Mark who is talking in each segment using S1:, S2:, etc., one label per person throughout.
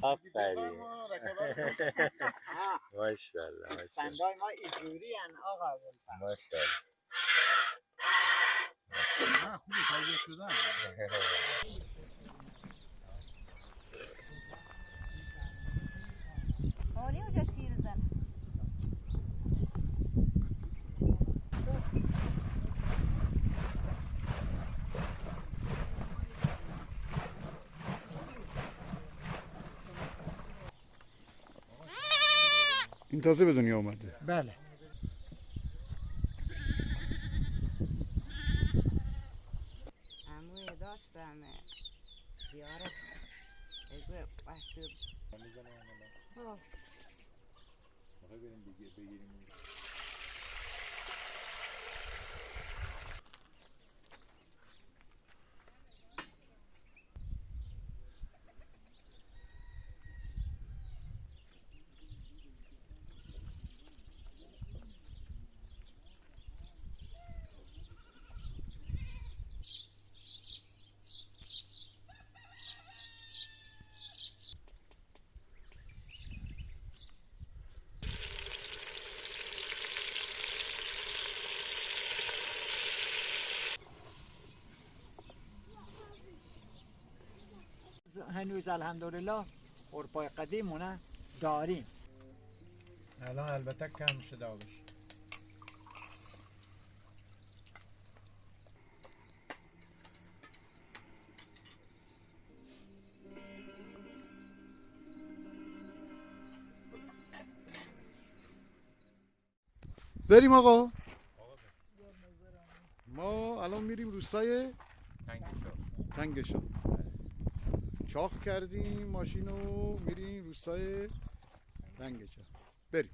S1: آفرین ماشاءالله
S2: بندای ما اینجوری ان آقا
S1: ماشاءالله
S3: خوبه تایید شدن
S4: آری اونجا شیر زن
S3: این تازه به دنیا اومده.
S2: بله
S4: عموی داشتم زیارت اگه باشتو
S2: هنوز الحمدلله عرفای قدیمونه داریم.
S5: الان البته کم شده آبش.
S3: بریم آقا. ما الان میریم روستای تنگ شاه. چاق کردیم ماشینو میریم روستای تنگ شاه. بریم.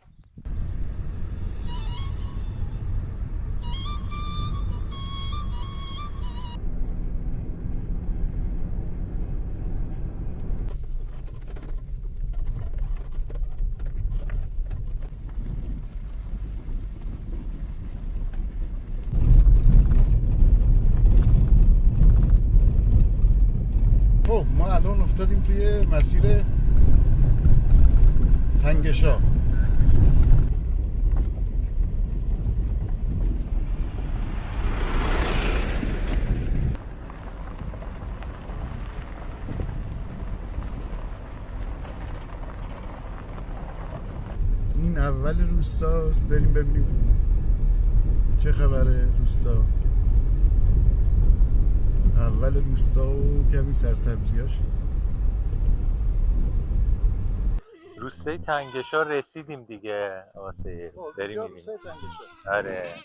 S3: ما الان افتادیم توی مسیر تنگ شاه. این اول روستاست. بریم ببینیم چه خبره روستا. اول روستا و کمی سرسبزیاش.
S1: روستای تنگ شاه رسیدیم دیگه آسه بریم میبینیم. آره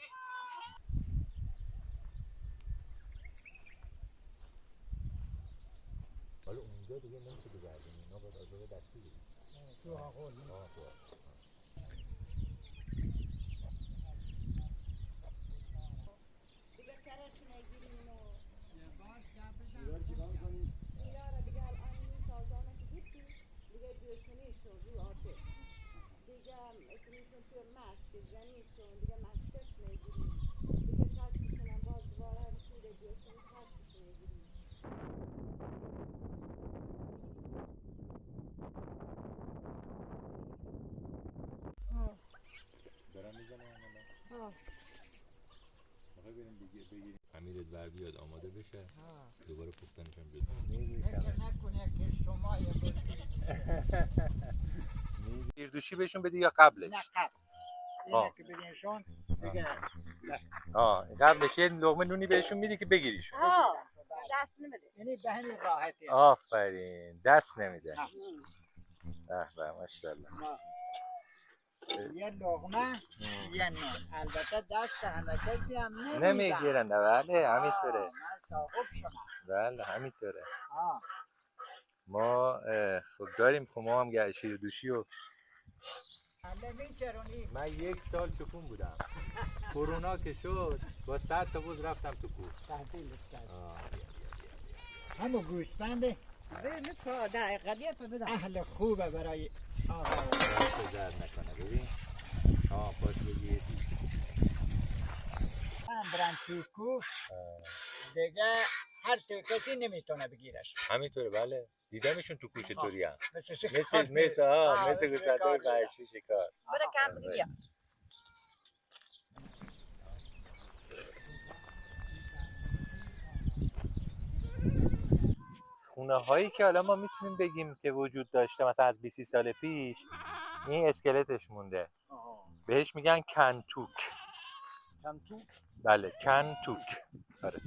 S1: حالا اونجا دیگه نمیشه بگردیم، اینا باید آجابه دستی بگیم تو آقا
S4: دیگه کرش نگیریم و سیاره دیگه الان این تازانه که گیریم دیگه دوشونیشون رو آتش دیگه اکنیشون توی مشک زنیشون دیگه مشکش نگیریم دیگه کشکشون هم باز دوباره رسید دوشونی کشکش نگیریم.
S1: دارم میزنم الان میخوای بریم بگیریم خمیرت بر بیاد آماده بشه دوباره پختنش هم بیاد.
S2: فکر نکنه که شما یه
S1: گیردوشی بهشون بدی یا قبلش؟
S2: نه قبل اینه که بدینشون دیگه دست
S1: قبلش یه لقمه نونی بهشون میدی که بگیریشون.
S4: دست نمیده
S2: یعنی به همین راحتی.
S1: آفرین دست نمیده. به ماشاءالله.
S2: یه لقمه یه نون. البته دست همه کسی هم
S1: نمیگیرن. بله همینطوره.
S2: من صاحب شدم.
S1: بله همینطوره. ما خب داریم خب ما هم شیردوشی و من 1 سال چکون بودم. کرونا که شد با 100 تا بوز رفتم تو کوه.
S2: همون گوسفنده
S4: ببین تا دقیقه بدم
S2: اهل خوبه برای آقا
S1: دست درد نکنه. ببین پاس بگیر
S2: من برم تو کوه دیگه هر کسی نمیتونه بگیرش.
S1: همینطوره بله. دیدمشون تو کوچه توری هم.
S2: مثل
S1: مثل گوسفندهای وحشی شکار.
S4: برو کم بیا.
S1: خونه هایی که حالا ما میتونیم بگیم که وجود داشته مثلا از 20 سال پیش، این اسکلتش مونده. بهش میگن کنتوک.
S3: کنتوک؟
S1: بله کنتوک. آره.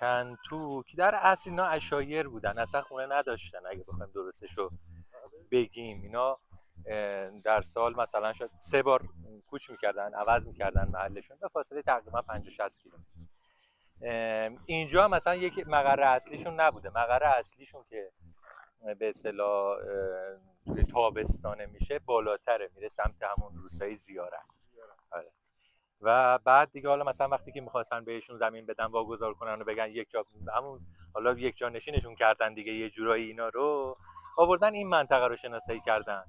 S1: کنتوک در اصل اینا عشایر بودن، اصلا خونه نداشتن. اگه بخوایم درستشو بگیم اینا در سال مثلا شاید 3 بار کوچ میکردن، عوض میکردن محلشون به فاصله تقریبا 50-60 کیلومتر. اینجا مثلا یک مقر اصلیشون نبوده. مقر اصلیشون که به اصطلاح توی تابستانه میشه بالاتره، میره سمت همون روستای زیارت. آره. و بعد دیگه حالا مثلا وقتی که میخواستن بهشون زمین بدن واگذار کنن و بگن یک جا، همون حالا یک جا نشینشون کردن دیگه، یه جورایی اینا رو آوردن این منطقه رو شناسایی کردن.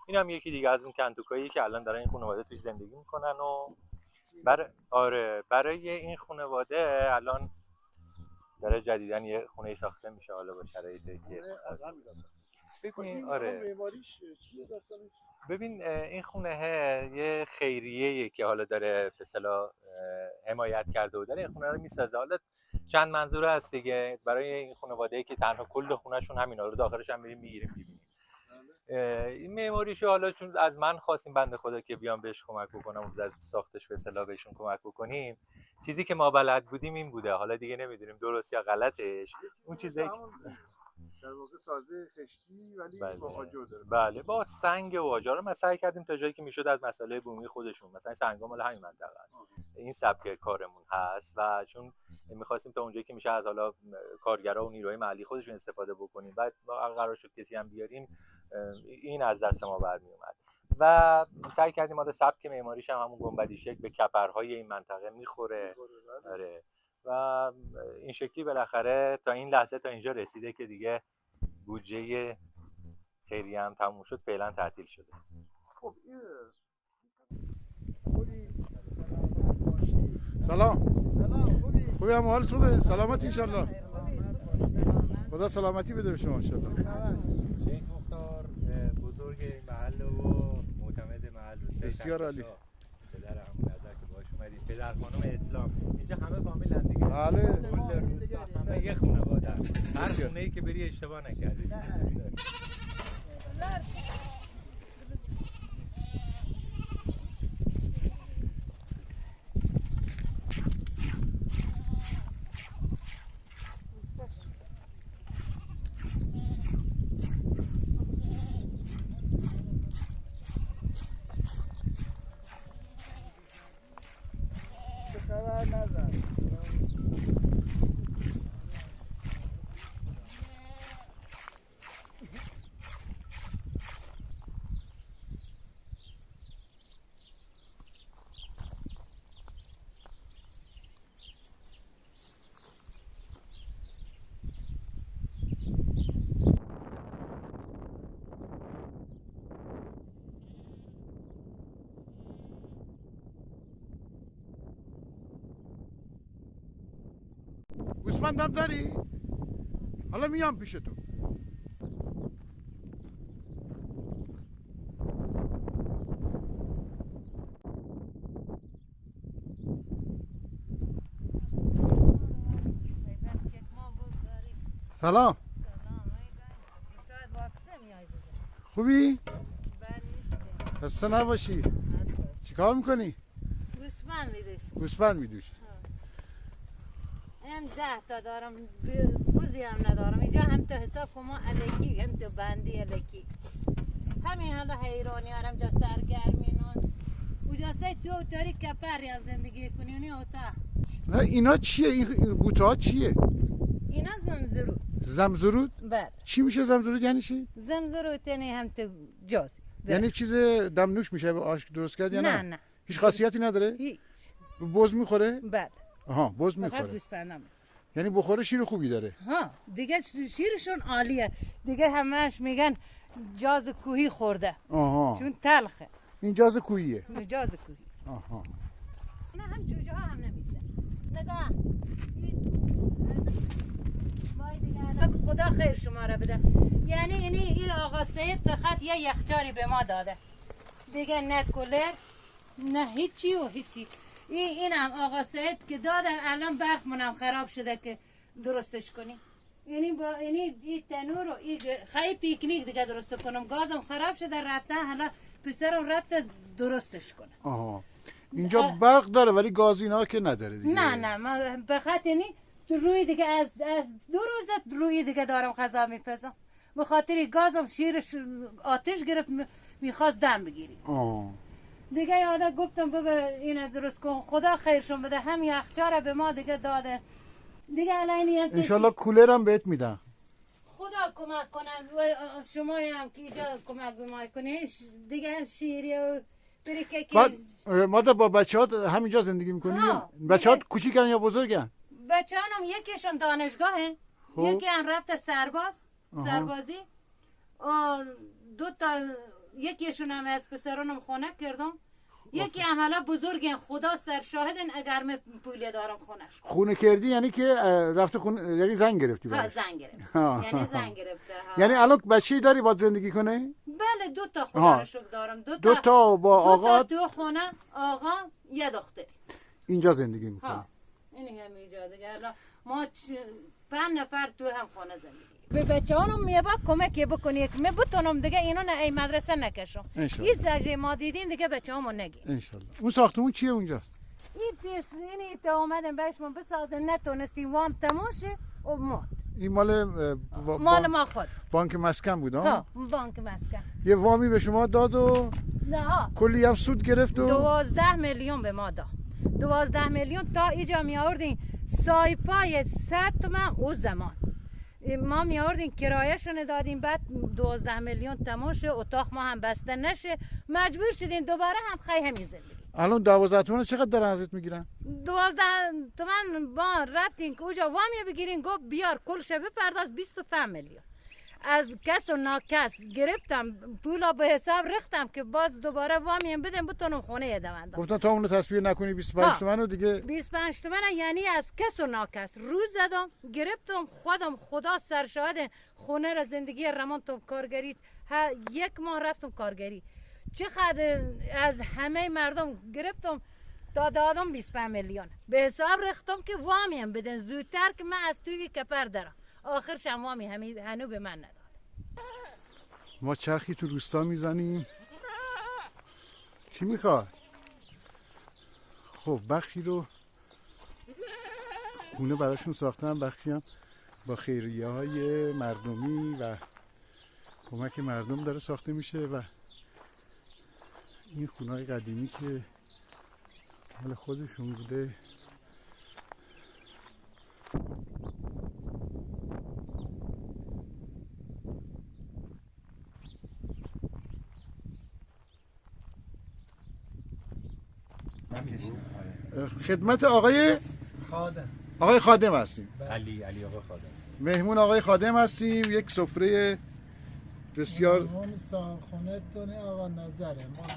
S1: این هم یکی دیگه از اون کنتوکایی که الان دارن این خانواده توش زندگی میکنن و برای این خانواده الان داره جدیدن یه خونه ساخته میشه حالا با شرایطی که
S3: از همین
S1: ببین. آره
S3: معماریش چیه داستانش؟
S1: ببین این خونه یه خیریه‌ایه که حالا داره به اصطلاح حمایت کرده و داره این خونه رو میسازه. حالا چند منظوره هست دیگه برای این خانواده‌ای که تنها کل خونه‌شون همینا رو داخلش هم میریم میگیریم ببینیم. این معماریشو حالا چون از من خواستیم بنده خدا که بیام بهش کمک بکنم و از ساختش به اصطلاح بهشون کمک بکنیم، چیزی که ما بلد بودیم این بوده. حالا دیگه نمیدونیم درست یا غلطش. اون چیزی
S3: در واقع سازه خشتی ولی با آجر داره.
S1: بله با سنگ و آجر رو ما سعی کردیم تا جایی که میشد از مسئله بومی خودشون، مثلا سنگا مال همین منطقه است، این سبک کارمون هست و چون می‌خواستیم تا اونجایی که میشه از حالا کارگرا و نیروهای محلی خودشون استفاده بکنیم. بعد قرار شد کسی هم بیاریم این از دست ما برمی اومد و سعی کردیم حالا سبک معماریش هم همون گنبدی شکل به کپرهای این منطقه میخوره. آره. و این شکلی بالاخره تا این لحظه تا اینجا رسیده که دیگه بودجه خیریه هم تموم شد، فعلا تعطیل شده.
S3: خب سلام. خوبی هم حالت خوبه؟ سلامت انشالله. خدا سلامتی بده به شما انشالله.
S1: شیخ مختار بزرگ این محل و معتمد محل روستای
S3: بسیار عالی.
S1: پدر همون نظر که باش اومدید، پدر خانم اسلام. اینجا همه فامیلن دیگه.
S3: بله.
S1: کل روستا همه یه خانواده. هر خونه‌ای که بری اشتباه نکردی.
S3: گوسفندم داری؟ حالا میام پیش تو. سلام. خوبی؟ خسته نباشی. چیکار میکنی؟
S4: گوسفند میدوشم.
S3: گوسفند میدوشی.
S4: هم 10 تا دارم، بوزی هم ندارم. اینجا هم تو حساب ما الکی، هم تو بندی الکی. همین حالا حیرانی هارم جا سرگرمینون. اونجا سه تو تاری کپری هم زندگی کنی اوتا.
S3: نه اینا چیه؟ این بوته ها چیه؟
S4: اینا زمزرود.
S3: زمزرود؟
S4: بله.
S3: چی میشه زمزرود یعنی چی؟
S4: زمزرود یعنی هم تو جازی.
S3: یعنی چیز دمنوش میشه به آش درست کرد یا نه؟
S4: نه.
S3: هیچ خاصیتی نداره؟
S4: هیچ.
S3: بز میخوره؟
S4: بله.
S3: آها بز
S4: فقط
S3: میخوره.
S4: گوسفندم.
S3: یعنی بخوره شیر خوبی داره.
S4: ها دیگه شیرشون عالیه. دیگه همش میگن جاز کوهی خورده.
S3: آها.
S4: چون تلخه.
S3: این جاز کوهیه.
S4: جاز کوهی.
S3: آها.
S4: نه هم جوجه ها هم نمیشه. نگاه.
S6: خدا خیر شما را بده. یعنی این آقا سید فقط یه یخچاری به ما داده دیگه، نه کولر نه هیچی و هیچی. اینم آقا سید که داده، الان برقمونم خراب شده که درستش کنیم. یعنی با این تنور و این خیلی پیکنیک دیگه درست کنم، گازم خراب شده رفته، حالا پسرم رفته درستش کنه.
S3: آها اینجا برق داره ولی گاز اینا که نداره دیگه.
S6: نه ما بخاطر یعنی روی دیگه از 2 روز روی دیگه دارم غذا میپزم، به خاطر گازم شیرش آتش گرفت میخواست دم بگیری. دیگه یاده گفتم بابا اینو درست کن، خدا خیرشون بده، هم یخچال به ما دیگه داده دیگه. الان
S3: انشالله کولر هم بهت میدن.
S6: خدا کمک کنن و شما هم که اینجا کمک به ما کنی دیگه، هم شیری و
S3: بعد مادر با بچه‌هات همینجا زندگی میکنی؟ بچه‌هات کوچیکن یا بزرگن؟
S6: بچه‌هام یکیشون دانشگاهه، یکی هم رفته سربازی، 2 تا یکیشون هم از پسرانم خونه کردم، یکی هم حالا بزرگن، خدا سر شاهدن اگر من پول دارم خونش.
S3: خونه کردی یعنی که رفته خونه، یعنی زن گرفتی؟
S6: ها زن گرفت. یعنی زن گرفته.
S3: یعنی الان بچه‌ای داری باید زندگی کنه؟
S6: بله 2 تا خدا رو شکر دارم.
S3: 2 تا با آقا،
S6: 2 خونه آقا، یه دختر
S3: اینجا زندگی میکنه.
S6: این هم اینجا دیگه. ما 5 نفر تو هم خونه زندگی. به بچه‌هام میبا کمک بکنی که من بتونم دیگه اینو نه ای مدرسه نکشم. این زجر ما دیدین دیگه بچه‌هامو نگی ان شاء الله.
S3: اون ساختمون چیه اونجا؟
S6: این پیش اینی تا اومدن بهشون بسازن، نتونستیم وام تموم شه و ما.
S3: این مال
S6: ما خود
S3: بانک مسکن بود ها؟
S6: بانک مسکن.
S3: یه وامی به شما داد و
S6: نه
S3: کلی هم سود گرفت و
S6: 12 میلیون به ما داد. 12 میلیون تا اینجا می آوردین سایپای 100 تومن او زمان. ما می آوردیم کرایه‌شون دادیم، بعد 12 میلیون تموم شه، اتاق ما هم بسته نشه، مجبور شدیم دوباره هم خیلی همین زندگی.
S3: الان 12 تومن چقدر دارن ازت میگیرن؟
S6: 12 تومن با رفتیم که اونجا وامی بگیرین، گفت بیار کل شب بپرداز 25 میلیون. از کس و ناکس گرفتم پولا به حساب رختم که باز دوباره وامی بدم بتونم خونه دوندم.
S3: گفتن تا اونو تصویر نکنی 25 تومن رو دیگه.
S6: 25 تومن یعنی از کس و ناکس روز زدم گرفتم خودم، خدا سرشاهده، خونه را زندگی رمان تو کارگری 1 ماه رفتم کارگری، چقدر از همه مردم گرفتم تا دادم 25 میلیون به حساب رختم که وامی هم بدن زودتر که من از توی کفر دارم. آخرش هم وامی هنو به من نداد.
S3: ما چرخی تو روستا میزنیم. چی میخواد؟ خب بخشی رو خونه براشون ساختم، بخشی هم با خیریه های مردمی و کمک مردم داره ساخته میشه و این خونه های قدیمی که مال خودشون بوده. خدمت آقای خادم هستیم.
S5: علی آقا خادم.
S3: مهمون آقای خادم هستیم. یک سفره بسیار
S7: مهمون خونه تونه آقا نظره، ما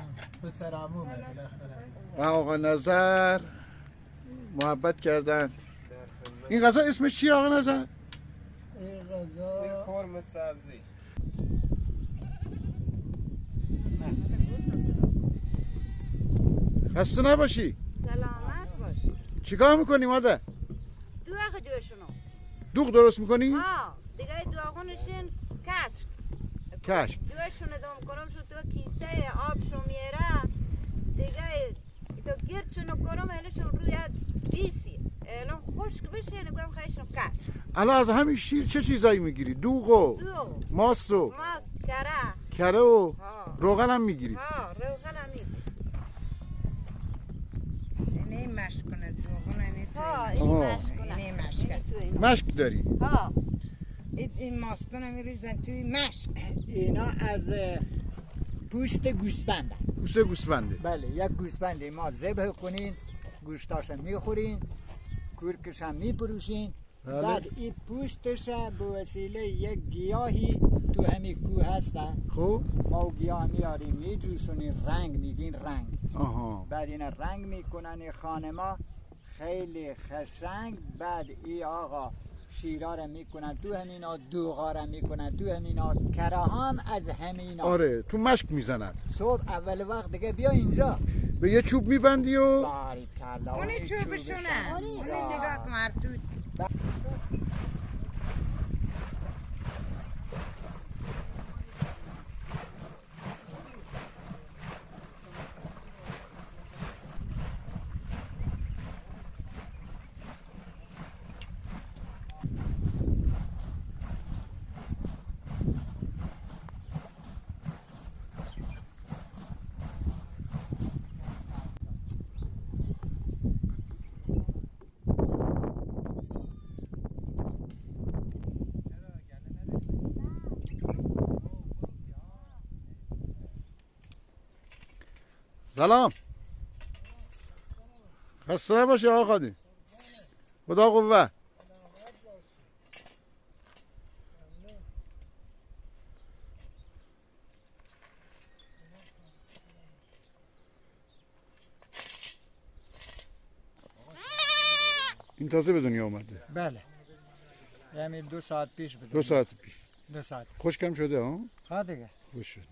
S7: پسر عمومه بالاخره.
S3: و آقا نظر محبت کردن. این غذا اسمش چیه آقا نظر؟
S7: این غذا
S5: فرم سبزی.
S3: خسته نباشی.
S4: سلامت باش.
S3: چیکار میکنی مادر؟
S4: دوغ جوشونو.
S3: دوغ درست میکنی؟
S4: ها دیگه دوغونشون کشک جوشونو دوم کنم شو تو کیسه آبشو میره دیگه تو گرچونو کنم هلشون روی دیسی الان خشک بشه نگویم خیلیشون کشک.
S3: الان از همین شیر چه چیزایی میگیری؟ دوغ و ماست و کره و روغن هم میگیری؟
S4: ها روغن هم میگیری.
S2: اینه مشک کنه دوغن اینه توی
S3: مشک داری؟
S2: ها این ماستون میریزن توی مشک. اینا از پوست گوسفنده.
S3: پوست گوسفنده.
S2: بله یک گوسفنده ما ذبح کنین، گوشتاش میخورین، کورکش هم میپروشین.
S3: بله.
S2: بعد این پوستش به وسیله یک گیاهی تو همین کوه هسته.
S3: خب
S2: ما گیاه میاریم میجوشونیم، رنگ میگین رنگ.
S3: آها.
S2: بعد این رنگ میکنن این خانما خیلی خشنگ. بعد این آقا شیرا را میکنن تو همینا، دوغا را میکنن تو همینا، کراهام از همینا.
S3: آره تو مشک میزنن.
S2: صبح اول وقت دیگه بیا اینجا
S3: به یه چوب میبندی و
S2: باریکلا.
S6: اونی چوبشونه، اونی نگاه کن مرتوت.
S3: سلام. خسته نباشی آقا خادی. خدا قوه. این تازه به دنیا اومده.
S2: بله یعنی 2 ساعت پیش بود.
S3: 2 ساعت پیش.
S2: 2 ساعت.
S3: خوشکم شده ها؟
S2: ها دیگه.
S3: خوش شده.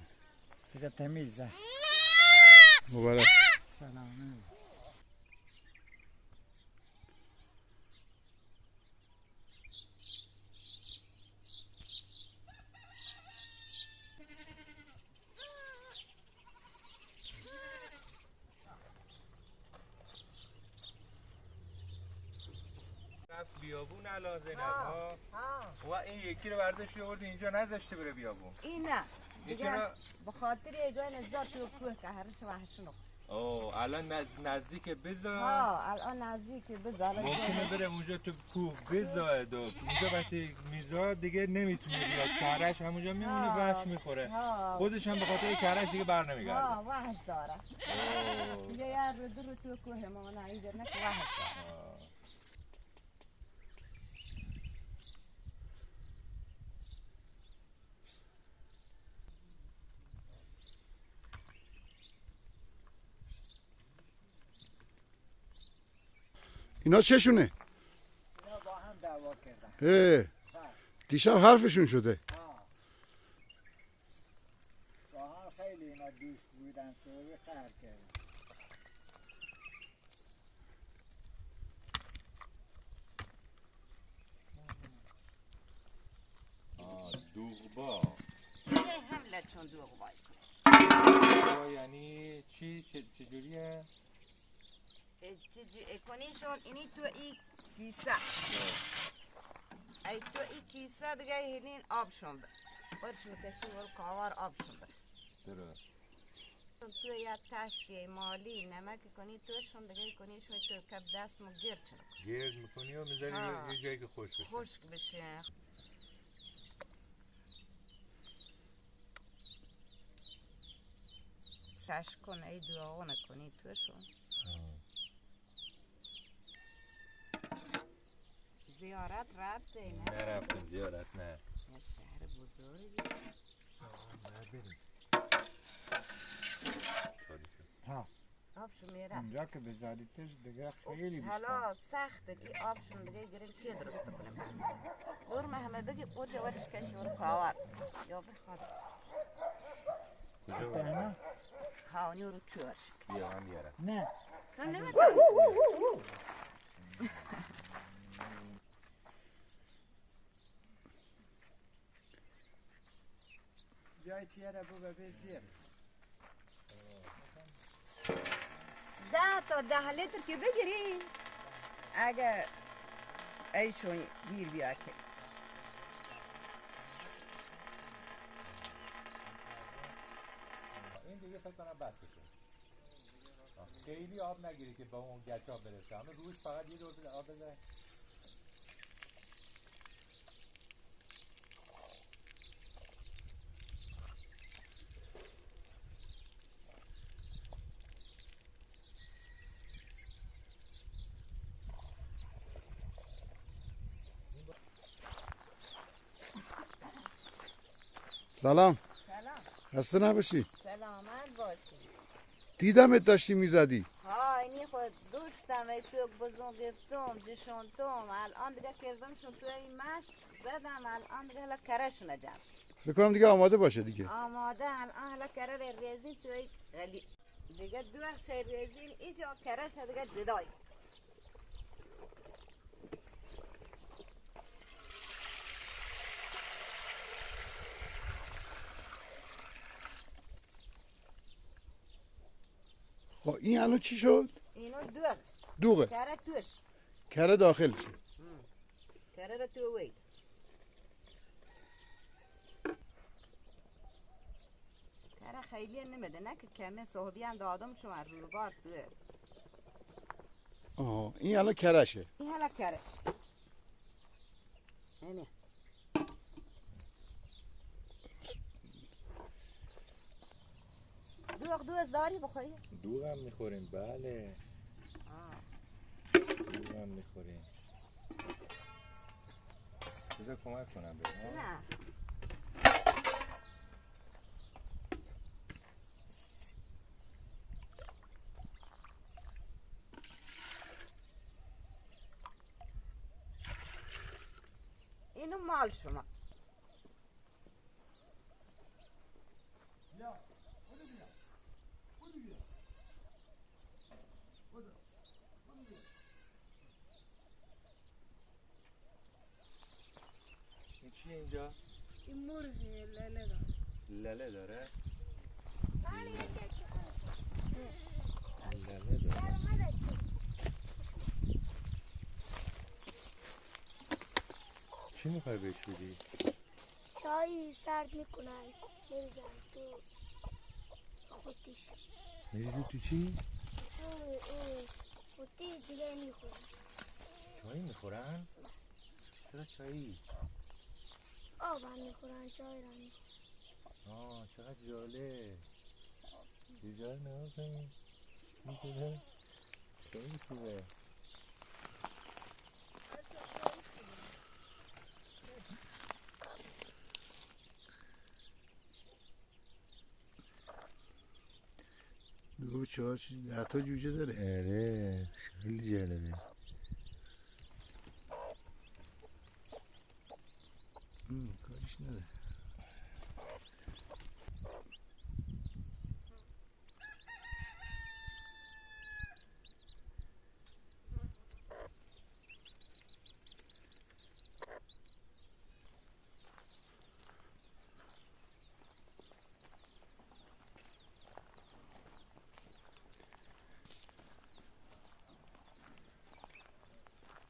S2: دیگه تمیزه.
S3: مبارک.
S2: سلام.
S5: بیابون علا زینب ها و این یکی رو برداشتی آوردی اینجا نذاشته بره بیابون.
S4: این نه
S5: این
S4: دیگه
S5: چرا؟
S4: به خاطر ایگان ذات و کوه که هرش وحشنو.
S5: اوه الان نزدیک بذار.
S4: ها الان نزدیک بذار.
S5: ممکنه بره اونجا تو کوه بذار اونجا وقتی میذاد دیگه نمیتونه بیاد، کرش همونجا میمونه وحش میخوره. خودش هم به خاطر کرش دیگه بر نمیگرده.
S4: ها وحش داره. دیگه یار رو تو کوه ما نه اینجا نه که وحش داره.
S3: اینا چشونه؟
S2: اینا با هم دعوا کردن.
S3: دیشب حرفشون شده.
S2: با هم خیلی اینا دوست بودن، سوری قهر کردن.
S5: دوغبا
S6: دیگه حمله چون دوغ باید کنه.
S5: یعنی چی؟ چجوریه؟
S4: کنیشون اینی تو این کیسه ای تو این کیسه دیگه هنین آبشون بر برشون کشی ور کاوار آبشون بر
S5: درست.
S4: تو یا تشتی مالی نمک کنی توشون دیگه کنیشون تو کب دست مو گرد چنک
S5: گرد میکنی و میذاری یه جایی که خوش بشه.
S4: خشک بشه. شش کن ای دعا نکنی توشون. زیارت رفته نه؟
S5: نرفتیم زیارت نه.
S4: یه شهر بزرگی.
S5: بریم.
S2: ها
S4: آبشون میره.
S2: اونجا که بذاریتش دیگه خیلی بیشتر.
S4: حالا سخته که آبشون دیگه گریم چی درست کنیم برم همه بگی اونجا ورش کشی ور کاور یا بخواد
S5: کجا
S2: نه
S4: ها اونی رو چی ورش
S5: بیا من بیارم.
S2: نه
S4: تو نمیتونی
S2: جای تیره بو به زیر
S4: 10 تا 10 لیتر که بگیری اگه ایشون گیر بیار که
S5: این دیگه فکر کنم بس بشه. خیلی آب نگیری که با اون گچ آب برسه. همه روش فقط یه دور آب بذاره.
S3: سلام.
S4: سلام
S3: خسته نباشی.
S4: سلامت باشی.
S3: دیدمت داشتی میزدی.
S4: ها اینی خود دوستم سوق بزن گرفتم جشنتم الان دیگه کردمشون توی این مشت زدم الان دیگه حالا کرهشون جمع
S3: بکنم دیگه آماده باشه دیگه.
S4: آماده الان حالا کره ریزی توی غلی دیگه دو وقت ریزی اینجا کرهش دیگه جدای
S3: خب این الان چی شد؟
S4: اینو
S3: دوغه.
S4: کره توش
S3: کره داخلشه.
S4: کره رو تو وید کره خیلی نمیده نه که کمه صحبی هم دادم شما رو بار توه
S3: آها این الان کرشه.
S4: این حالا کرش اینه دوغ داری بخوری؟
S5: دوغ هم میخوریم بله دوغ هم میخوریم بذار کمک کنم بهت
S4: نه اینو مال شما
S5: این چیه اینجا؟
S8: این مرغه لله داره.
S5: لله داره؟
S8: بله یکی
S5: لله داره چی میخوای بهش بدی؟
S8: چای سرد میکنن میریزن تو خودش
S5: میریزی تو چی؟
S8: خودی دیگه میخورن
S5: چایی میخورن؟ چرا چایی؟
S8: آب هم میخورن چای هم میخورن
S5: چقدر جالب بیجار نگاه کنی میکنه خیلی خوبه
S3: دو چهار 10 تا جوجه داره.
S5: آره خیلی جالبه
S3: کاریش نداره.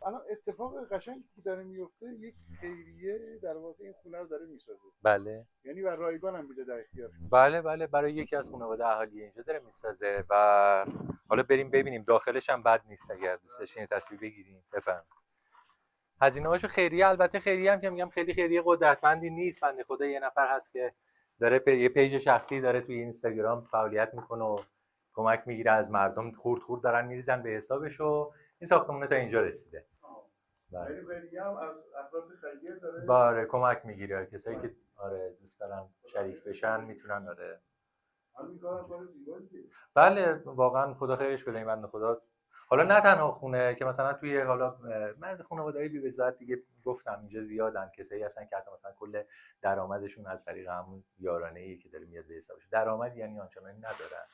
S3: الان اتفاق قشنگی که داره میفته، یک خیریه در واقع این خونه رو داره میسازه.
S1: بله
S3: یعنی بر رایگان هم میده در اختیارشون.
S1: بله برای یکی از خانواده اهالی اینجا داره میسازه و حالا بریم ببینیم داخلش هم بد نیست اگر دوست داشتین تصویر بگیریم. بفهم هزینه هاشو خیریه، البته خیریه هم که میگم خیلی خیریه قدرتمندی نیست. بنده خدا یه نفر هست که داره یه پیج شخصی داره توی اینستاگرام فعالیت میکنه و کمک میگیره از مردم، خورد دارن میریزن به حسابش و این ساختمونه تا اینجا رسیده.
S3: ولی خیریه هم از افراد خیریه داره
S1: بله کمک میگیره، کسایی که آره دوست دارن شریک بشن میتونن. آره
S3: همین کارم کار زیباییه.
S1: بله واقعا خدا خیرش بده این بنده خدا. حالا نه تنها خونه که مثلا توی حالا من خانواده‌های بی وزارت دیگه گفتم اینجا زیادن، کسایی هستن که حتی مثلا کل درآمدشون از طریق همون یارانه‌ای که داره میاد به حسابش، درآمد یعنی آنچنانی ندارن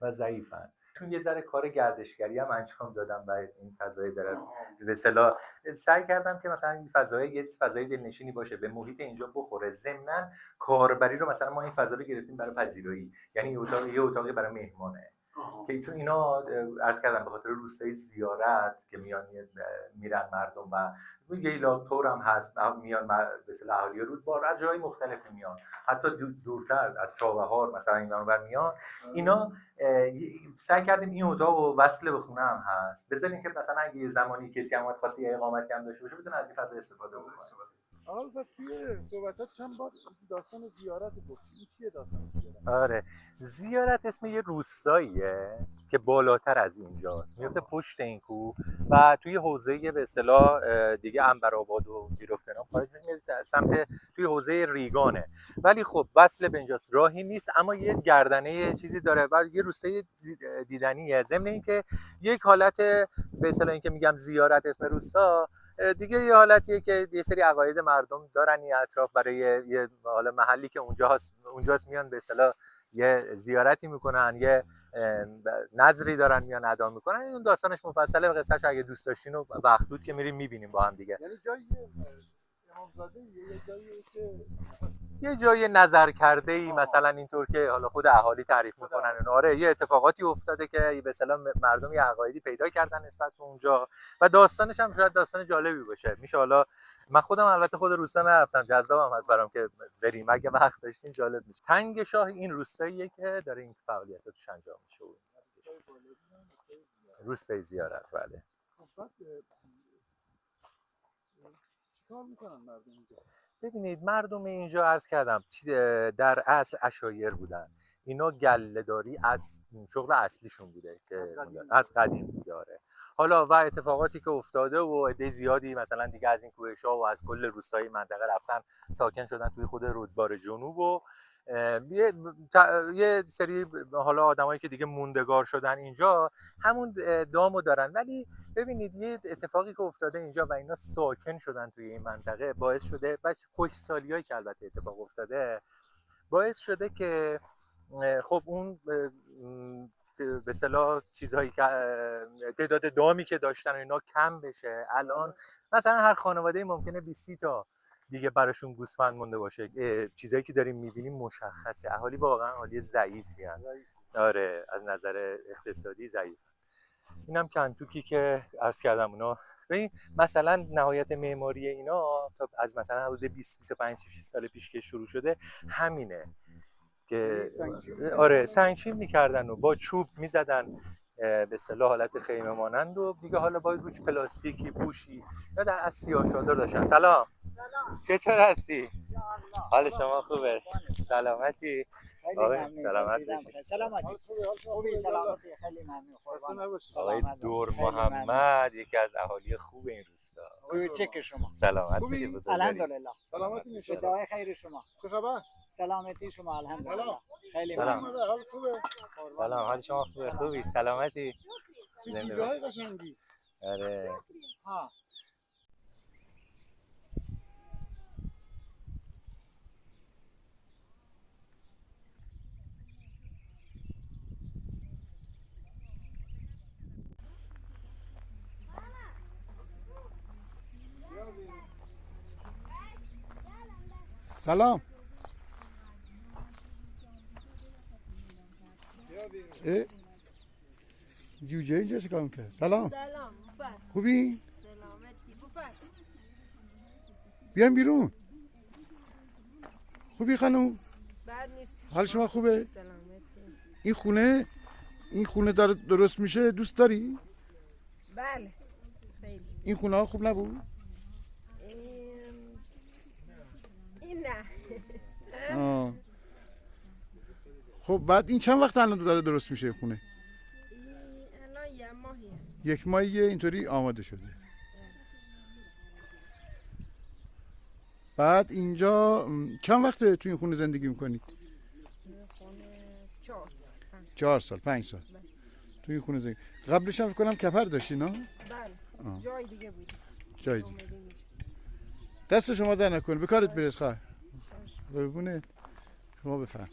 S1: و ضعیفن. چون یه ذره کار گردشگری هم انجام دادم برای این فضای داره به اصطلاح سعی کردم که مثلا این فضای یه فضای دلنشینی باشه، به محیط اینجا بخوره. ضمناً کاربری رو مثلا ما این فضا رو گرفتیم برای پذیرایی، یعنی یه اتاقی برای مهمانه که چون اینا عرض کردم به خاطر روستای زیارت که میان میرن مردم و یه تور هم هست میان به اصطلاح اهالی رودبار از جای مختلف میان، حتی دورتر از چابهار مثلا این منور میان. اینا سعی کردیم این اتاق و وصل به خونه هم هست بذاریم که مثلا اگه یه زمانی کسی هم خواسته یه اقامتی هم داشته باشه بتونه از این فضا استفاده بکنه.
S3: آقا پس توی صحبتات چند بار داستان زیارت گفتی. این چیه داستان زیارت؟
S1: آره، زیارت اسم یه روستاییه که بالاتر از اینجاست، میفته پشت این کوه و توی حوزه به اصطلاح دیگه عنبر آباد و جیرفت اینا خارج میشه، سمت توی حوزه ریگانه. ولی خب وصل به اینجاست، راهی نیست، اما یه گردنه چیزی داره و یه روستای دیدنیه. ضمن اینکه یک حالت به اصطلاح اینکه میگم زیارت اسم روستا دیگه یه حالتیه که یه سری عقاید مردم دارن این اطراف برای یه حالا محلی که اونجاست میان به اصطلاح یه زیارتی میکنن، یه نظری دارن میان ادا میکنن. این داستانش مفصله و قصهش اگه دوست داشتین و وقت بود که میریم میبینیم با هم دیگه.
S3: یعنی جایی امامزاده یه جایی که
S1: یه جای نظر کرده ای مثلا اینطور که حالا خود اهالی تعریف میکنن. آره، یه اتفاقاتی افتاده که به اصطلاح مردم یه عقایدی پیدا کردن نسبت به اونجا و داستانش هم شاید داستان جالبی باشه. میشه حالا من خودم البته خود روستا نرفتم، جذابم هست برام که بریم اگه وقت داشتین، جالب میشه. تنگ شاه این روستاییه که داره این فعالیت‌ها توش انجام میشه. روستای زیارت. بله.
S3: چیکار میکنن مردم اینجا؟
S1: ببینید مردم اینجا عرض کردم در اصل عشایر بودن. اینا گله‌داری از شغل اصلیشون بوده که از قدیم بوده. آره. حالا و اتفاقاتی که افتاده و عده زیادی مثلا دیگه از این کوهش‌ها و از کل روستای منطقه رفتن ساکن شدن توی خود رودبار جنوب و یه سری حالا آدمایی که دیگه موندگار شدن اینجا همون دامو دارن. ولی ببینید یه اتفاقی که افتاده اینجا و اینا ساکن شدن توی این منطقه باعث شده خوشسالیایی که البته اتفاق افتاده باعث شده که خب اون به اصطلاح چیزهایی که تعداد دامی که داشتن اینا کم بشه. الان مثلا هر خانواده‌ای ممکنه 20 تا دیگه براشون گوسفند مونده باشه. چیزایی که داریم می‌بینیم مشخصه. اهالی واقعا اهالی ضعیفی هستن. آره، از نظر اقتصادی ضعیف. اینم کنتوکی که عرض کردم. اونا ببین مثلا نهایت معماری اینا تا از مثلا حدود 20-25 سال پیش که شروع شده همینه که آره سنگچین میکردن و با چوب میزدن به اصطلاح حالت خیمه مانند و دیگه حالا با روش پلاستیکی پوشی یا در از سیاه چادر داشتن. سلام. چطور هستی؟ حال شما خوبه؟ سلامتی؟ سلامت باشی.
S2: سلامتی. خوبی سلامتی. خیلی ممنون.
S1: آقای دور محمد یکی از اهالی خوب این روستا.
S2: کوچک شما.
S1: سلامت باشی بزرگواری.
S2: الحمدلله.
S3: سلامتی میشه.
S2: دعای خیر شما.
S3: چه خبر؟
S2: سلامتی شما. الحمدلله. خیلی
S1: سلام.
S2: ممنون.
S3: حال خوبه؟
S1: سلام، حال شما خوبه؟ خوبی؟ سلامتی؟
S3: چه جای قشنگی.
S1: آره.
S2: ها.
S3: سلام. جوجه اینجا چه کار میکنه؟ سلام.
S8: سلام بوپر.
S3: خوبی؟
S8: سلامتی بوپر.
S3: بیام بیرون. خوبی خانم؟
S8: بد نیستی.
S3: حال شما خوبه؟
S8: سلامتی.
S3: این خونه داره درست میشه، دوست داری؟
S8: بله. خیلی.
S3: این خونه ها خوب نبود؟
S8: این نه.
S3: آه. خب بعد این چند وقت الان داره درست میشه خونه؟
S8: الان یه ماهی است.
S3: یک ماهیه اینطوری آماده شده. بعد اینجا چند وقت توی این خونه زندگی میکنید؟
S8: خونه 4 سال.
S3: 4 سال 5 سال توی این خونه زندگی. قبلش هم فکر کنم کفر داشتی نه؟
S8: بله. جای دیگه بود.
S3: جای دیگه. دست شما در نکنه، به کارت برس خواهر. قربونه شما بفرم.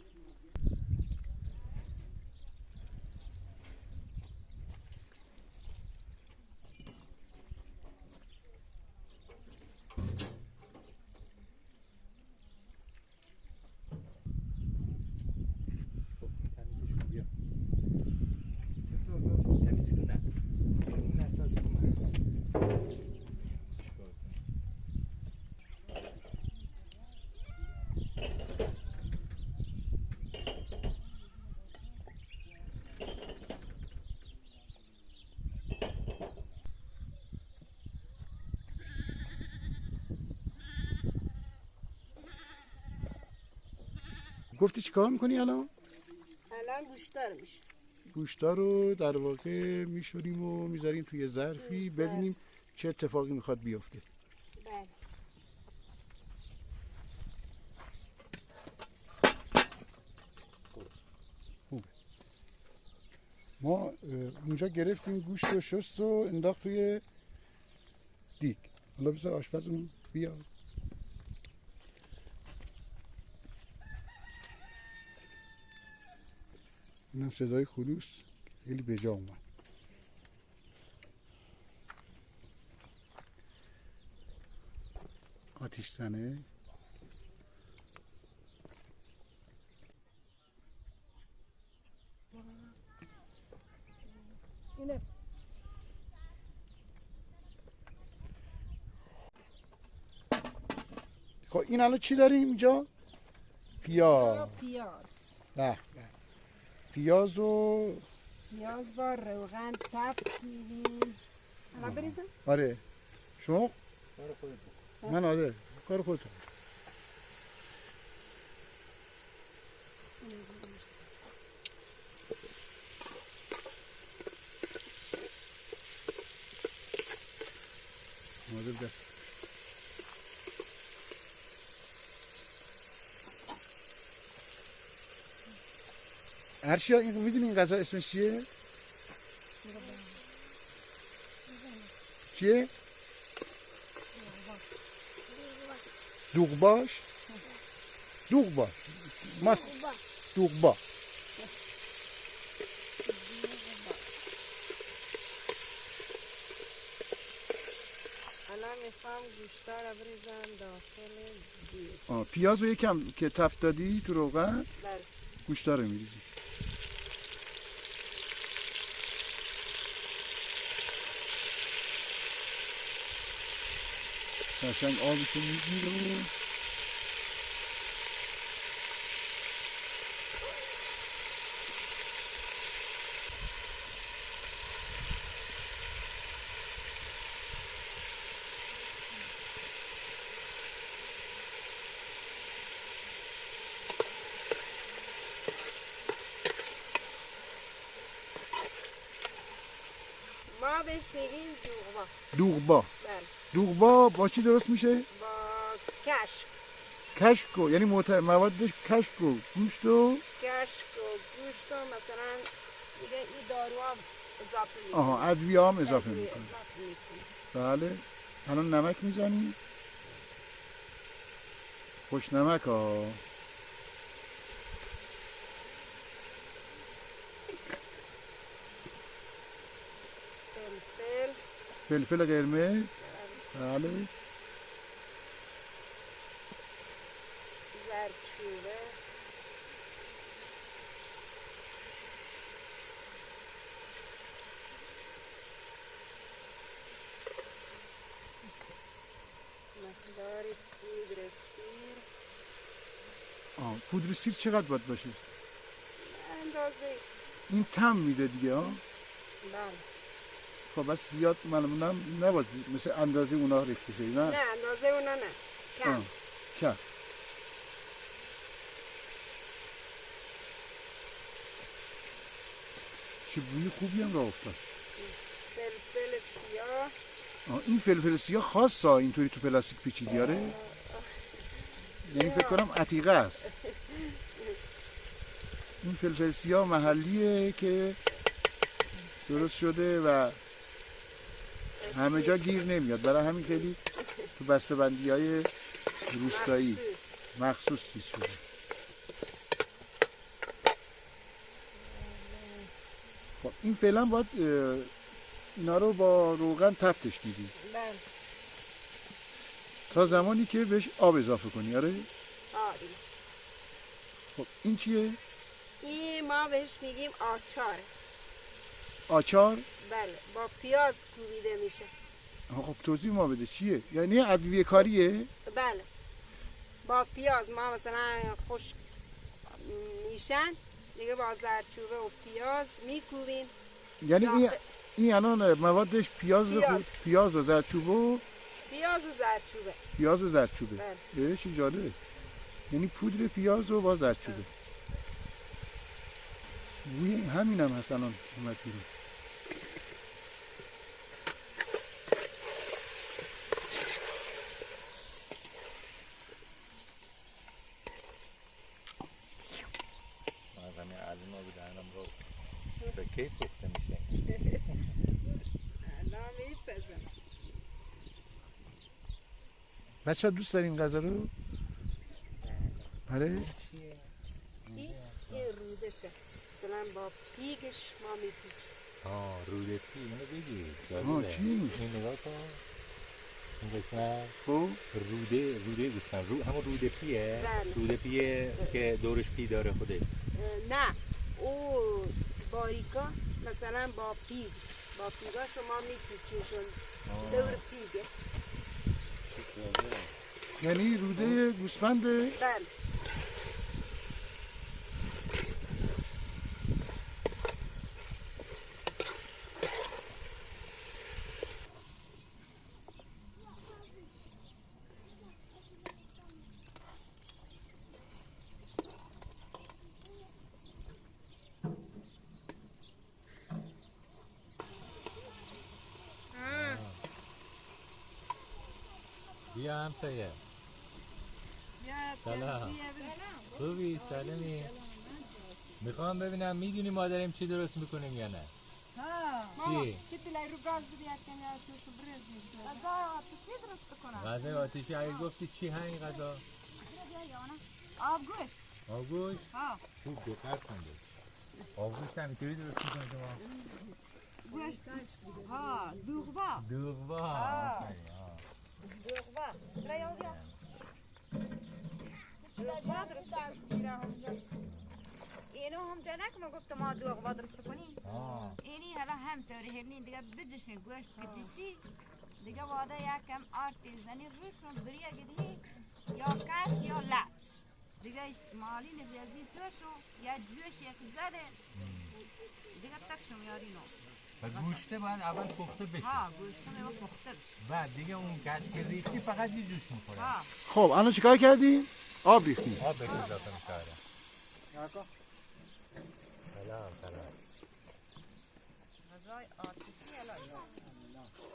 S3: گفتی چیکار میکنی الان؟
S4: الان گوشتار میشه.
S3: گوشتا رو در واقع میشوریم و میذاریم توی ظرفی ببینیم چه اتفاقی میخواد بیفته.
S4: بله.
S3: خوبه. ما اونجا گرفتیم گوشت و شست و انداخت توی دیگ. حالا بذار آشپزمون بیاد. اینم صدای خلوص خیلی به جا اومد. آتیش زنه. خب این الان چی داریم اینجا؟ پیاز. به به. پیاز
S4: با روغن تفت میدیم. الان بریزم؟
S3: آره. شما؟ کار خودتون. من آره. کار خودتون. مادر دست. ارشیا این میدونی این غذا اسمش چیه؟ چیه؟ دوغباش؟ دوغباش ماست دوغبا.
S4: الان میخوام گوشتا رو بریزم داخل دیگ.
S3: پیاز رو یکم که تفت دادی تو روغن
S4: بله.
S3: گوشتا رو میریزی. قشنگ آبشو میگیره.
S4: ما بهش میگیم دوغبا.
S3: دوغبا.
S4: بله.
S3: دوغبا با چی درست میشه؟
S4: با کشک.
S3: کشکو یعنی موادش کشکو گوشت و
S4: کشک و گوشت و مثلا دیگه این داروها اضافه میکنیم.
S3: آها ادویه هم اضافه میکنیم. بله. الان نمک میزنیم. خوش نمک ها. فلفل قرمز. بله.
S4: زردچوبه. مقدار پودر سیر.
S3: پودر سیر چقدر باید باشه؟
S4: اندازه.
S3: این تم میده دیگه ها؟
S4: بله.
S3: خب بس زیاد معلومونم نباید مثل اندازه اونا ریخته شدی نه؟
S4: نه اندازه اونا نه. کم.
S3: کم. چه بوی خوبی هم راه افتاد.
S4: فلفل سیاه.
S3: این فلفل سیاه خاصه اینطوری تو پلاستیک پیچیدی آره؟ یعنی فکر کنم عتیقه است. این فلفل سیاه محلیه که درست شده و همه جا گیر نمیاد، برای همین خیلی تو بسته‌بندی های روستایی مخصوص چیز شده. خب این فعلا باید اینا رو با روغن تفتش میدی تا زمانی که بهش آب اضافه کنی. آره؟
S4: آره.
S3: خب این چیه؟
S4: این ما بهش میگیم آچار.
S3: آچار؟
S4: بله با پیاز کوبیده میشه.
S3: خب توضیح ما بده چیه؟ یعنی ادویه کاریه؟
S4: بله با پیاز ما مثلا خشک میشن دیگه با زردچوبه و پیاز میکوبیم.
S3: یعنی این الان موادش پیاز و زردچوبه و
S4: پیاز و زردچوبه.
S3: پیاز و زردچوبه.
S4: بله.
S3: چه جالبه. یعنی پودر پیاز و باز زرد شده. بوی همین هم هست الان اومد بیرون.
S1: من علم رو بدهنم رو به کی پخته میشه.
S4: الان میپزم.
S3: بچه ها دوست دارین غذا رو؟ آره؟
S4: این رودشه. مثلا با پیگش ما میپیچیم.
S1: روده پی اینو بگی.
S3: چی؟
S1: این نگاه کن. این قسمت
S3: خب
S1: روده گوستم. همون روده پیه؟
S4: بله.
S1: روده پیه که دورش پی داره خوده.
S4: نه او باریکا مثلا با پیگا شما میپیچیشون دور پیگه.
S3: یعنی روده گوسفنده؟
S4: بله.
S1: بیا همسایه. سلام. خوبی؟ سلمی. میخوام ببینم میدونی مادرم چی درست میکنیم یا نه؟ چی؟ غذای آتشی اگه گفتی چی همین غذا؟
S6: آبگوشت.
S1: آبگوشت؟ خوب دقت کن. آبگوشت هم اینطوری درست میکنه شما؟
S6: گوشت. دوغبا.
S1: دوغبا.
S6: دوغبا. برای آبیا. دوغبا درست اینو هم دنک ما گفت ما دوغبا درست کنیم. اینی حالا هم طوری هرنین دیگه بدشین گوشت کتشی دیگه واده یکم آرتی زنی روشون بریه گدهی یا کش یا لچ دیگه مالی نبیازی توشو یا جوش یک زده دیگه تکشم یارینو.
S1: و گوشته باید اول پخته بشه.
S6: گوشته باید پخته بشه.
S1: بعد دیگه اون کش که ریختی فقط یه جوش میخوره.
S3: خب الان چیکار کردی؟ آب ریختیم.
S1: آب بهش اضافه می‌کردم. سلام.
S6: غذای آتشی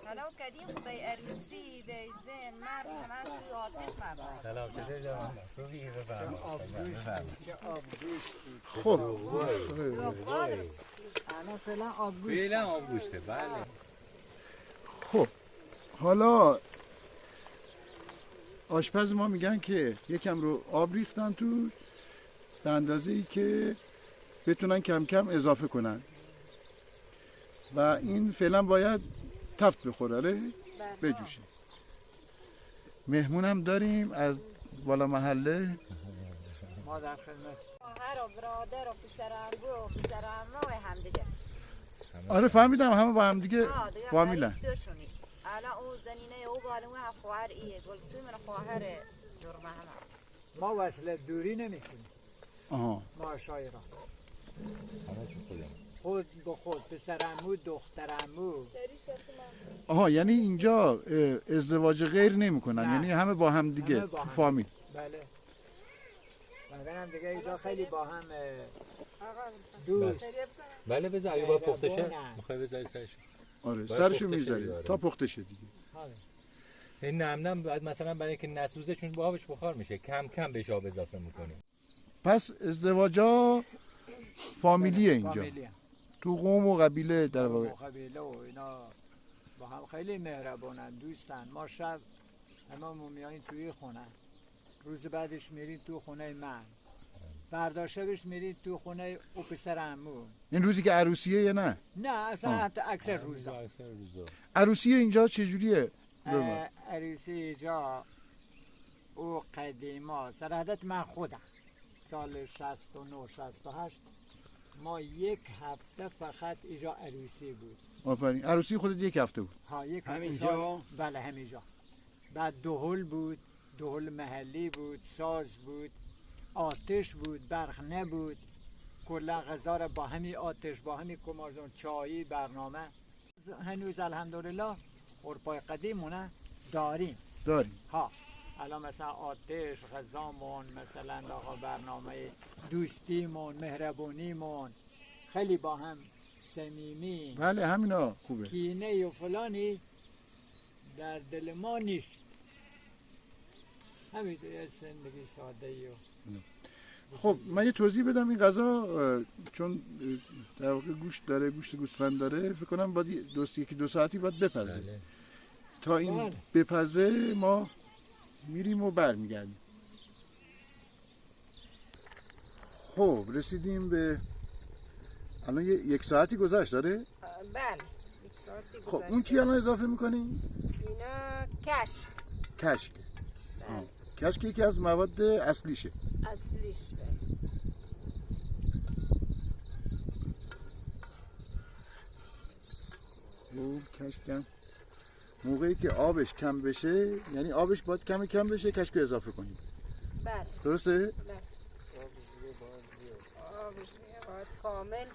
S6: حالا کدیم به عروسی به زن مرد همه توی آتش مرد.
S1: سلام چطور جوان؟ خوبی بفرم.
S2: چه آبگوشتی.
S3: خب
S2: الان فعلا آبگوشت.
S1: فعلا آبگوشته بله.
S3: خب حالا آشپز ما میگن که یکم رو آب ریختن تو به اندازه ای که بتونن کم کم اضافه کنن و این فعلا باید تفت بخوره بجوشه. مهمون هم داریم از بالا محله.
S2: ما در خدمت.
S6: خواهر و برادر و پسرانگو و پسرانو هم دیگه.
S3: آره فهمیدم همه با هم دیگه فامیلن.
S6: حالا او زنینه او بالمو هم خواهر ایه گلسوی من خواهر درمه همه.
S2: ما وصله دوری نمی کنیم.
S3: آها.
S2: ما عشایران خود به خود پسرمو دخترمو.
S3: آها یعنی اینجا ازدواج غیر نمی کنن، یعنی همه با هم دیگه فامیل.
S2: بله. مگرم دیگه اینجا خیلی با هم دوست.
S1: بله بذار اگه با پخته شه میخوای بذاری سرشو.
S3: آره سرشو میذاری تا پخته شه دیگه.
S1: این نم باید مثلا برای اینکه نسوزه چون با آبش بخار میشه کم کم بهش آب اضافه میکنیم.
S3: پس ازدواجا فامیلیه اینجا.
S2: فامیلیه.
S3: تو قوم و قبیله در واقع.
S2: قبیله و اینا با هم خیلی مهربانن دوستن. ما شب هممون میاییم توی خونه. روز بعدش میریم تو خونه من. فردا شبش میریم تو خونه او پسر عمو.
S3: این روزی که عروسیه یا نه؟
S2: نه اصلا حتی اکثر روزا.
S3: عروسی اینجا چجوریه؟
S2: عروسی اینجا او قدیما سرحدت من خودم سال 69 68 ما یک هفته فقط اینجا عروسی بود.
S3: آفرین. عروسی خودت یک هفته بود؟
S2: ها یک هفته.
S7: همینجا؟
S2: بله همینجا. بعد دهل بود، دهل محلی بود، ساز بود، آتش بود، برق نبود. کلا غذا را با همین آتش با همین کمازون چایی برنامه هنوز الحمدلله عرفای قدیمونه داریم.
S3: داریم.
S2: ها الان مثلا آتش غذامون، مثلا آقا برنامه دوستیمون، مهربونیمون خیلی با هم صمیمی،
S3: بله همینا خوبه.
S2: کینه و فلانی در دل ما نیست. همین زندگی ساده و
S3: خب من یه توضیح بدم. این غذا چون در واقع گوشت داره، گوشت گوسفند داره، فکر کنم باید یکی دو ساعتی باید بپزه.
S1: بله.
S3: تا این بپزه ما میریم و برمیگردیم. خب رسیدیم به الان یک ساعتی گذشت داره؟
S4: بله 1 ساعتی گذشته.
S3: خب اون چی الان اضافه میکنیم؟
S4: اینا
S3: کشک. کشک یکی از مواد اصلیشه.
S4: اصلیش
S3: کشک موقعی که آبش کم بشه، یعنی آبش باید کم بشه، کشک رو اضافه کنیم.
S4: بله.
S3: درسته؟
S4: بله. آبش باید کامل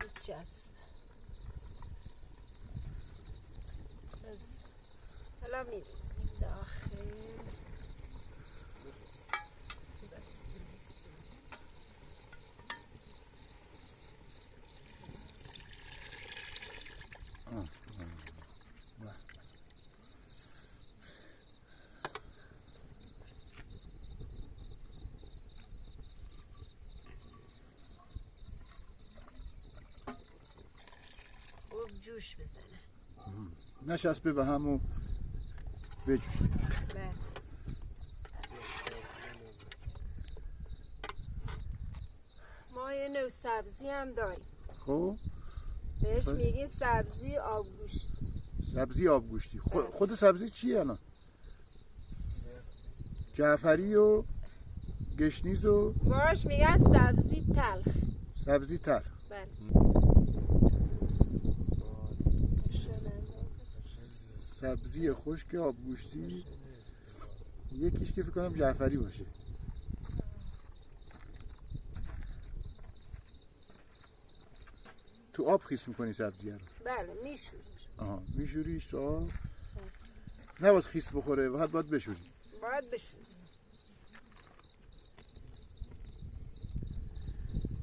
S4: بچسب. حالا میرسیم داخل. خوب جوش بزنه.
S3: نشسته به هم و بجوشه.
S4: بله. ما یه نوع سبزی هم داریم.
S3: خب
S4: بهش میگی سبزی آبگوشت.
S3: سبزی آبگوشتی. خود سبزی چیه الان؟ جعفری و گشنیز و
S4: باش میگن سبزی تلخ.
S3: سبزی تلخ.
S4: بله.
S3: سبزی خشک آبگوشتی. یکیش که فکر کنم جعفری باشه. تو آب خیس میکنی سبزی رو؟
S4: بله میشوریش.
S3: میشوریش تو آب؟ نباید خیس بخوره، باید بشوری.
S4: باید بشوری.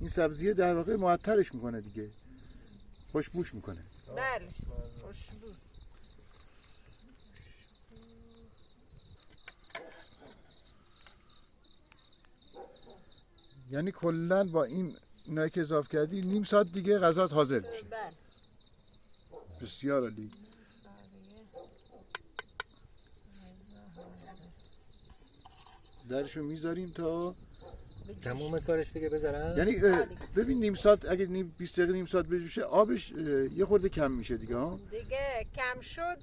S3: این سبزیه در واقع معطرش میکنه دیگه، خوشبوش میکنه.
S4: بله خوشبو.
S3: یعنی کلا با اینایی که اضافه کردی نیم ساعت دیگه غذات حاضر میشه.
S4: بله.
S3: بسیار عالی. درشو میذاریم تا
S1: تموم کارش دیگه بذارم.
S3: یعنی ببین نیم ساعت، اگه 20 دقیقه نیم ساعت بجوشه آبش یه خورده کم میشه دیگه ها.
S4: دیگه کم شد،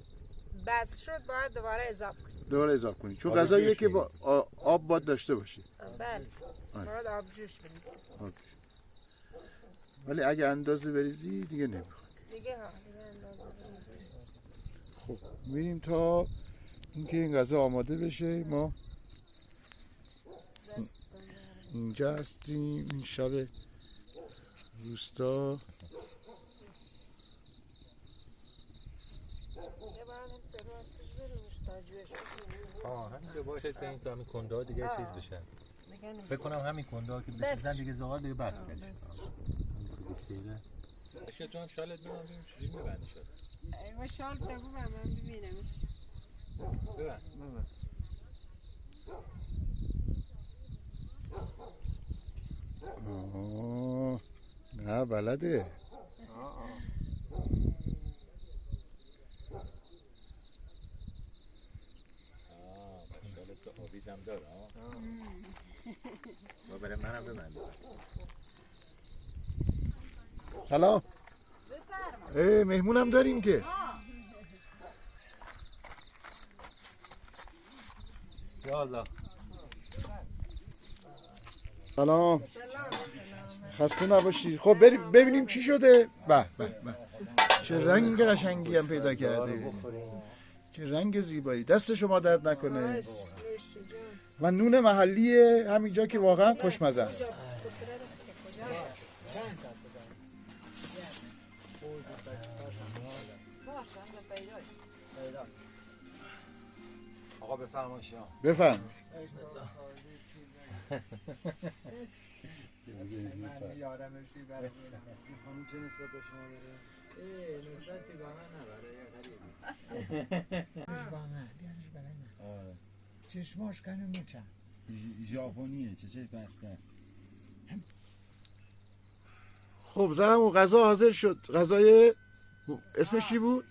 S4: بس شد، باید دوباره اضافه کنی.
S3: چون غذاییه که با آب باید داشته باشه.
S4: بله. باید آب جوش بریزی.
S3: ولی اگه اندازه بریزی دیگه نمیخواد.
S4: دیگه اندازه بریزی.
S3: خب میریم تا اینکه این غذا آماده بشه. ما اینجا هستیم این شب روستا.
S1: همین باشه تا این همین کنده ها دیگه چیز بشن. فکر کنم همین کنده ها که بشن دیگه زغال دیگه بس بشه. تو هم شالت میمونم ببینیم چجوری میبندی شد.
S4: ایوه شال بگو من ببینمش.
S1: ببند.
S3: نه بلده.
S1: شالت تو آویزم داره با برای منم ببندی.
S3: سلام. مهمونم داریم که.
S1: یا الله.
S3: سلام. خسته نباشید. خب بریم ببینیم چی شده. به چه رنگ قشنگی هم پیدا کرده، چه رنگ زیبایی. دست شما درد نکنه. و نون محلیه همینجا که واقعا خوشمزه است.
S9: آقا بفرما شما.
S3: بفهم.
S2: من یارمشی برای
S9: خانم چه نسبت به شما داره؟
S2: نسبتی با من نداره یه غریبی بیارش با من چشماش کنه میچن
S9: ژاپنیه چه بسته است.
S3: خب زنم و غذا حاضر شد. غذای اسمش چی بود؟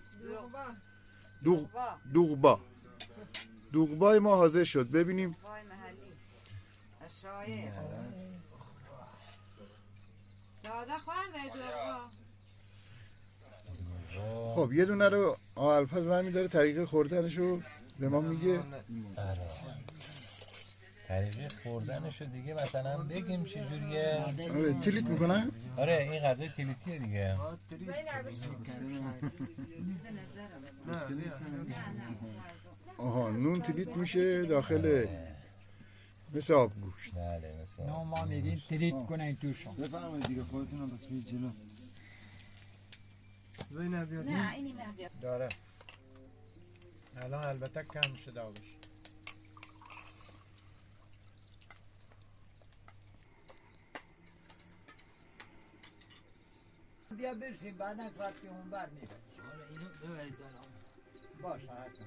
S3: دوغبا. دوغبای ما حاضر شد. ببینیم
S4: وای محلی عشایر داده خورده دوغا.
S3: خب یه دونه رو آقا الفاظ من میداره طریقه خوردنشو به ما میگه.
S1: طریقه خوردنشو دیگه مثلا بگیم چه جوریه.
S3: آره تلیت میکنن؟
S1: آره این غذای تلیتیه دیگه.
S3: آها نون تلیت میشه داخل مثل آبگوشت.
S1: بله مثل
S2: نه ما میدیم تریت کنین توشون.
S9: بفرمایید دیگه خودتون هم پس بیاید جلو.
S7: زینب بیاد.
S4: نه اینی مهدی
S2: داره الان البته کم شده باشه. بیا برسیم بعدا وقتی اون بر میره.
S9: آره اینو ببرید بالا.
S2: باشه حتما.